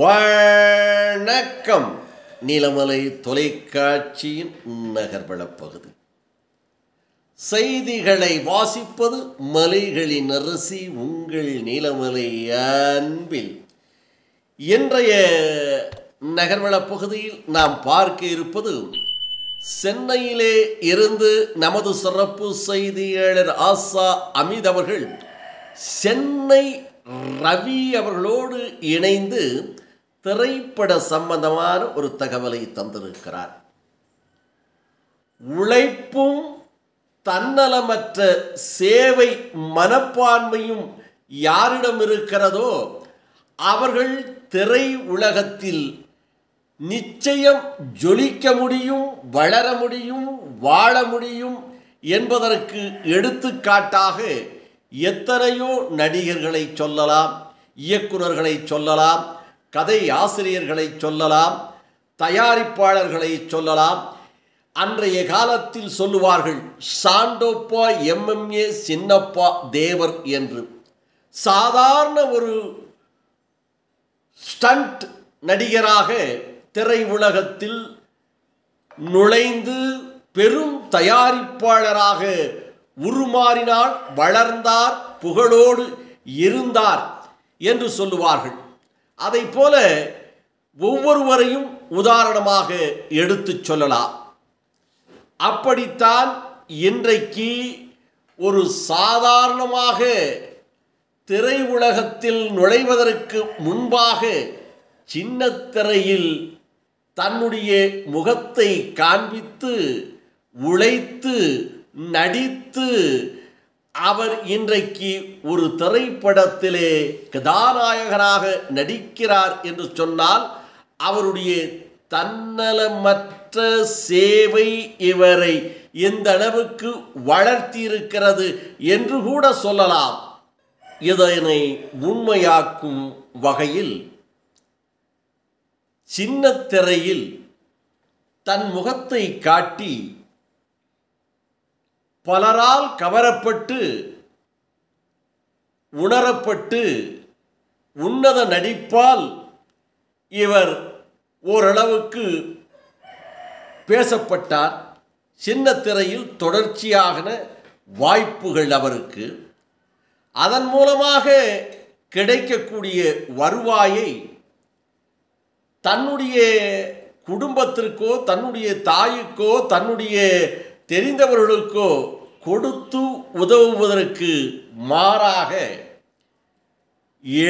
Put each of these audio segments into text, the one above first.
வணக்கம். நீலமலை தொலைக்காட்சியின் நகர்வளப் பகுதி. செய்திகளை வாசிப்பது மலைகளின் அரசி உங்கள் நீலமலை அன்பில். இன்றைய நகர்வளப் பகுதியில் நாம் பார்க்க இருப்பது, சென்னையிலே இருந்து நமது சிறப்பு செய்தியாளர் ஆசா அமித் அவர்கள் சென்னை ரவி அவர்களோடு இணைந்து திரைப்பட சம்பந்தமான ஒரு தகவலை தந்திருக்கிறார். உழைப்பும் தன்னலமற்ற சேவை மனப்பான்மையும் யாரிடம் இருக்கிறதோ அவர்கள் திரை உலகத்தில் நிச்சயம் ஜொலிக்க முடியும், வளர முடியும், வாழ முடியும் என்பதற்கு எடுத்துக்காட்டாக எத்தனையோ நடிகர்களை சொல்லலாம், இயக்குநர்களை சொல்லலாம், கதை ஆசிரியர்களை சொல்லலாம், தயாரிப்பாளர்களை சொல்லலாம். அன்றைய காலத்தில் சொல்லுவார்கள் சாண்டோப்பா எம்எம்ஏ சின்னப்பா தேவர் என்று. சாதாரண ஒரு ஸ்டண்ட் நடிகராக திரை உலகத்தில் நுழைந்து பெரும் தயாரிப்பாளராக உருமாறினார், வளர்ந்தார், புகழோடு இருந்தார் என்று சொல்லுவார்கள். அதை போல ஒவ்வொருவரையும் உதாரணமாக எடுத்துச் சொல்லலாம். அப்படித்தான் இன்றைக்கு ஒரு சாதாரணமாக திரை உலகத்தில் நுழைவதற்கு முன்பாக சின்னத்திரையில் தன்னுடைய முகத்தை காண்பித்து உழைத்து நடித்து அவர் இன்றைக்கு ஒரு திரைப்படத்திலே கதாநாயகனாக நடிக்கிறார் என்று சொன்னால் அவருடைய தன்னலமற்ற சேவை இவரை எந்த அளவுக்கு வளர்த்தியிருக்கிறது என்று கூட சொல்லலாம். இதனை உண்மையாக்கும் வகையில் சின்னத்திரையில் தன் முகத்தை காட்டி பலரால் கவரப்பட்டு உணரப்பட்டு உன்னத நடிப்பால் இவர் ஓரளவுக்கு பேசப்பட்டார். சின்னத்திரையில் தொடர்ச்சியான வாய்ப்புகள் அவருக்கு. அதன் மூலமாக கிடைக்கக்கூடிய வருவாயை தன்னுடைய குடும்பத்திற்கோ, தன்னுடைய தாய்க்கோ, தன்னுடைய தெரிந்தவர்களுக்கோ கொடுத்து உதவுவதற்கு மாறாக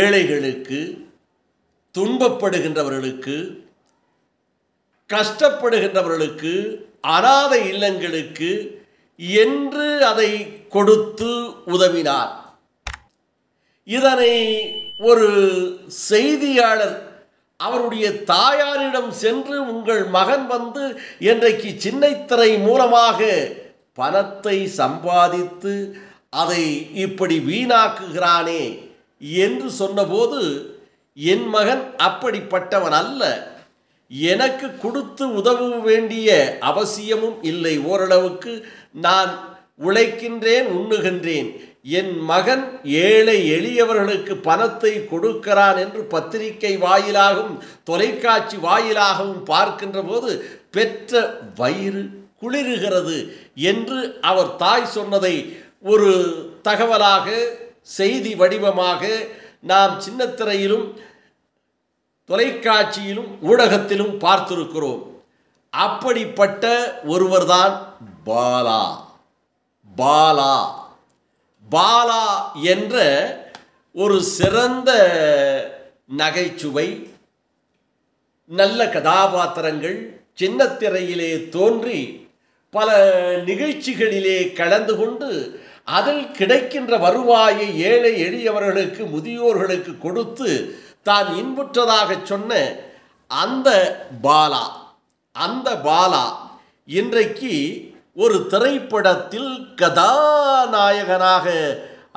ஏழைகளுக்கு, துன்பப்படுகின்றவர்களுக்கு, கஷ்டப்படுகின்றவர்களுக்கு, அனாதை இல்லங்களுக்கு என்று அதை கொடுத்து உதவினார். இதனை ஒரு செய்தியாளர் அவருடைய தாயாரிடம் சென்று, உங்கள் மகன் வந்து இன்றைக்கு சின்னத்திரை மூலமாக பணத்தை சம்பாதித்து அதை இப்படி வீணாக்குகிறானே என்று சொன்னபோது, என் மகன் அப்படிப்பட்டவன் அல்ல, எனக்கு கொடுத்து உதவ வேண்டிய அவசியமும் இல்லை, ஓரளவுக்கு நான் உழைக்கின்றேன், உண்ணுகின்றேன், என் மகன் ஏழை எளியவர்களுக்கு பணத்தை கொடுக்கிறான் என்று பத்திரிகை வாயிலாகவும் தொலைக்காட்சி வாயிலாகவும் பார்க்கின்ற போது பெற்ற வயிறு குளிருகிறது என்று அவர் தாய் சொன்னதை ஒரு தகவலாக, செய்தி வடிவமாக நாம் சின்னத்திரையிலும் தொலைக்காட்சியிலும் ஊடகத்திலும் பார்த்திருக்கிறோம். அப்படிப்பட்ட ஒருவர்தான் பாலா. பாலா பாலா என்ற ஒரு சிறந்த நகைச்சுவை, நல்ல கதாபாத்திரங்கள் சின்னத்திரையிலே தோன்றி பல நிகழ்ச்சிகளிலே கலந்து கொண்டு அதில் கிடைக்கின்ற வருவாயை ஏழை எளியவர்களுக்கு, முதியோர்களுக்கு கொடுத்து தான் இன்புற்றதாக சொன்ன அந்த பாலா இன்றைக்கு ஒரு திரைப்படத்தில் கதாநாயகனாக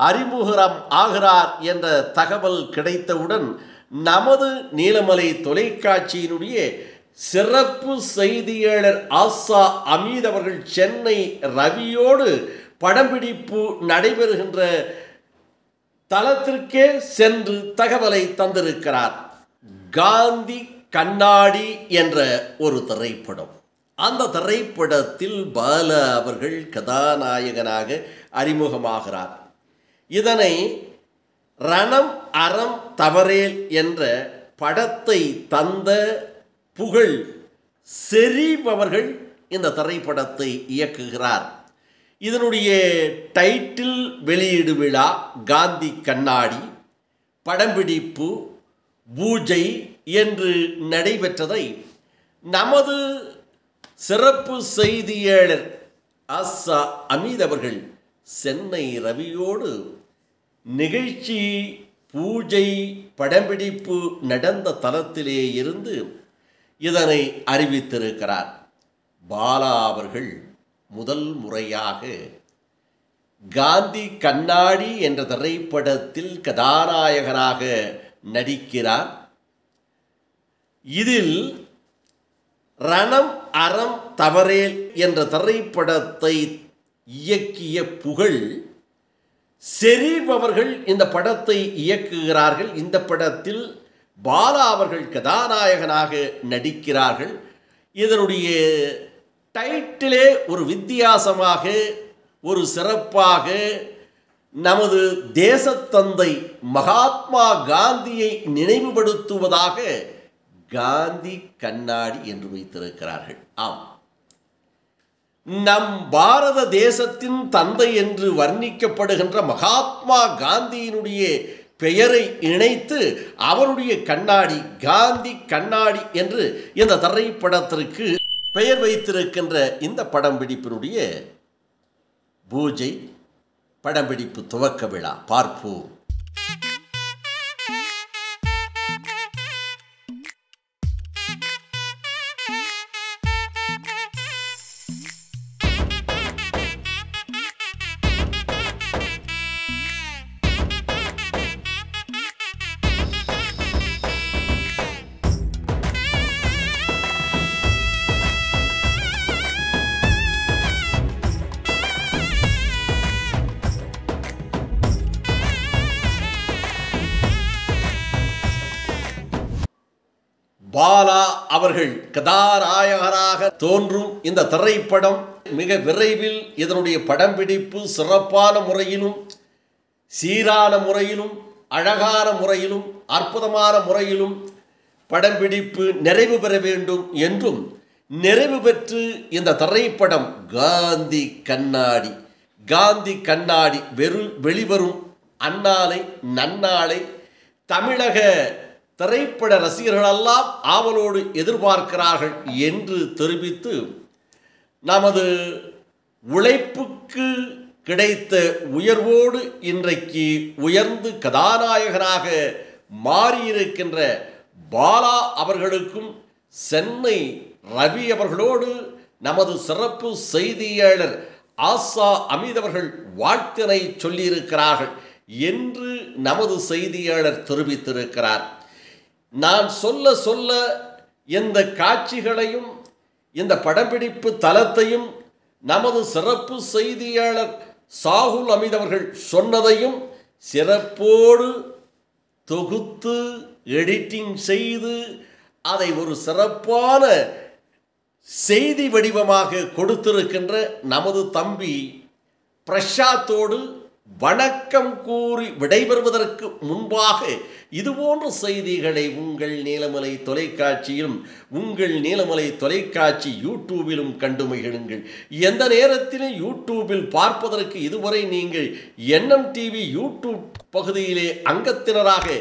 அறிமுகம் ஆகிறார் என்ற தகவல் கிடைத்தவுடன் நமது நீலமலை தொலைக்காட்சியினுடைய சிறப்பு செய்தியாளர் ஆசா அமீத் அவர்கள் சென்னை ரவியோடு படப்பிடிப்பு நடைபெறுகின்ற தளத்திற்கே சென்று தகவலை தந்திருக்கிறார். காந்தி கண்ணாடி என்ற ஒரு திரைப்படம். அந்த திரைப்படத்தில் பாலா அவர்கள் கதாநாயகனாக அறிமுகமாகிறார். இதனை ரணம் அறம் தவறேல் என்ற படத்தை தந்த புகழ் செரீப் அவர்கள் இந்த திரைப்படத்தை இயக்குகிறார். இதனுடைய டைட்டில் வெளியீடு விழா காந்தி கண்ணாடி, படம்பிடிப்பு, பூஜை என்று நடைபெற்றதை நமது சிறப்பு செய்தியாளர் ஆசா அமீத் அவர்கள் சென்னை ரவியோடு நிகழ்ச்சி, பூஜை, படம்பிடிப்பு நடந்த தளத்திலே இருந்து இதனை அறிவித்திருக்கிறார். பாலா அவர்கள் முதல் முறையாக காந்தி கண்ணாடி என்ற திரைப்படத்தில் கதாநாயகனாக நடிக்கிறார். இதில் ரணம் அறம் தவறேல் என்ற திரைப்படத்தை இயக்கிய புகழ் செரீப் அவர்கள் இந்த படத்தை இயக்குகிறார்கள். இந்த படத்தில் பாலா அவர்கள் கதாநாயகனாக நடிக்கிறார்கள். இதனுடைய டைட்டிலே ஒரு வித்தியாசமாக, ஒரு சிறப்பாக நமது தேசத்தந்தை மகாத்மா காந்தியை நினைவுபடுத்துவதாக காந்தி கண்ணாடி என்று வைத்திருக்கிறார்கள். ஆம், நம் பாரத தேசத்தின் தந்தை என்று வர்ணிக்கப்படுகின்ற மகாத்மா காந்தியினுடைய பெயரை இணைத்து அவருடைய கண்ணாடி, காந்தி கண்ணாடி என்று இந்த திரைப்படத்திற்கு பெயர் வைத்திருக்கின்ற இந்த படம்பிடிப்பினுடைய பூஜை, படம்பிடிப்பு துவக்க விழா பார்ப்போம். பாலா அவர்கள் கதாநாயகராக தோன்றும் இந்த திரைப்படம் மிக விரைவில் இதனுடைய படம்பிடிப்பு சிறப்பான முறையிலும், சீரான முறையிலும், அழகான முறையிலும், அற்புதமான முறையிலும் படம்பிடிப்பு நிறைவு பெற வேண்டும் என்றும், நிறைவு பெற்று இந்த திரைப்படம் காந்தி கண்ணாடி, காந்தி கண்ணாடி வெளிவரும் அந்நாளை நன்னாளை தமிழக திரைப்பட ரசிகர்களெல்லாம் ஆவலோடு எதிர்பார்க்கிறார்கள் என்று தெரிவித்து, நமது உழைப்புக்கு கிடைத்த உயர்வோடு இன்றைக்கு உயர்ந்து கதாநாயகனாக மாறியிருக்கின்ற பாலா அவர்களுக்கும் சென்னை ரவி அவர்களோடு நமது சிறப்பு செய்தியாளர் ஆசா அமீத் அவர்கள் வாழ்த்தினை சொல்லியிருக்கிறார்கள் என்று நமது செய்தியாளர் தெரிவித்திருக்கிறார். நான் சொல்ல சொல்ல இந்த காட்சிகளையும் இந்த படப்பிடிப்பு தளத்தையும் நமது சிறப்பு செய்தியாளர் சாகுல் அமீத் அவர்கள் சொன்னதையும் சிறப்போடு தொகுத்து எடிட்டிங் செய்து அதை ஒரு சிறப்பான செய்தி வடிவமாக கொடுத்திருக்கின்ற நமது தம்பி பிரசாத்தோடு வணக்கம் கூறி விடைபெறுவதற்கு முன்பாக இதுபோன்ற செய்திகளை உங்கள் நீலமலை தொலைக்காட்சியிலும், உங்கள் நீலமலை தொலைக்காட்சி யூடியூபிலும் கண்டு மகிழுங்கள். எந்த நேரத்திலும் யூடியூபில் பார்ப்பதற்கு இதுவரை நீங்கள் என்எம் டிவி யூடியூப் பகுதியிலே அங்கத்தினராக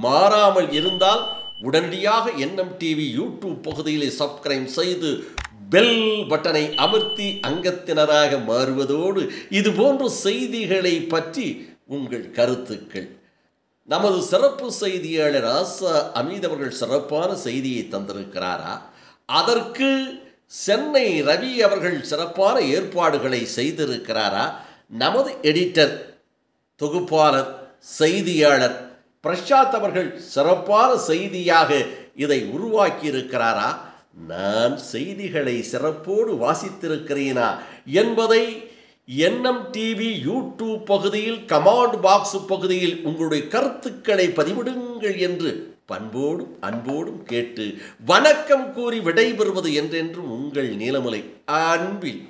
மாறாமல் இருந்தால் உடனடியாக என்எம் டிவி யூடியூப் பகுதியிலே சப்ஸ்கிரைப் செய்து பெல் பட்டனை அமர்த்தி அங்கத்தினராக மாறுவதோடு இதுபோன்ற செய்திகளை பற்றி உங்கள் கருத்துக்கள், நமது சிறப்பு செய்தியாளர் ஆசா அமீத் அவர்கள் சிறப்பான செய்தியை தந்திருக்கிறாரா, அதற்கு சென்னை ரவி அவர்கள் சிறப்பான ஏற்பாடுகளை செய்திருக்கிறாரா, நமது எடிட்டர், தொகுப்பாளர், செய்தியாளர் பிரசாத் அவர்கள் சிறப்பான செய்தியாக இதை உருவாக்கி இருக்கிறாரா, நான் செய்திகளை சிறப்போடு வாசித்திருக்கிறேனா என்பதை என்எம் டிவி யூடியூப் பகுதியில் கமெண்ட் பாக்ஸ் பகுதியில் உங்களுடைய கருத்துக்களை பதிவிடுங்கள் என்று பண்போடும் அன்போடும் கேட்டு வணக்கம் கூறி விடைபெறுவது என்றென்றும் உங்கள் நீலமலை அன்பில்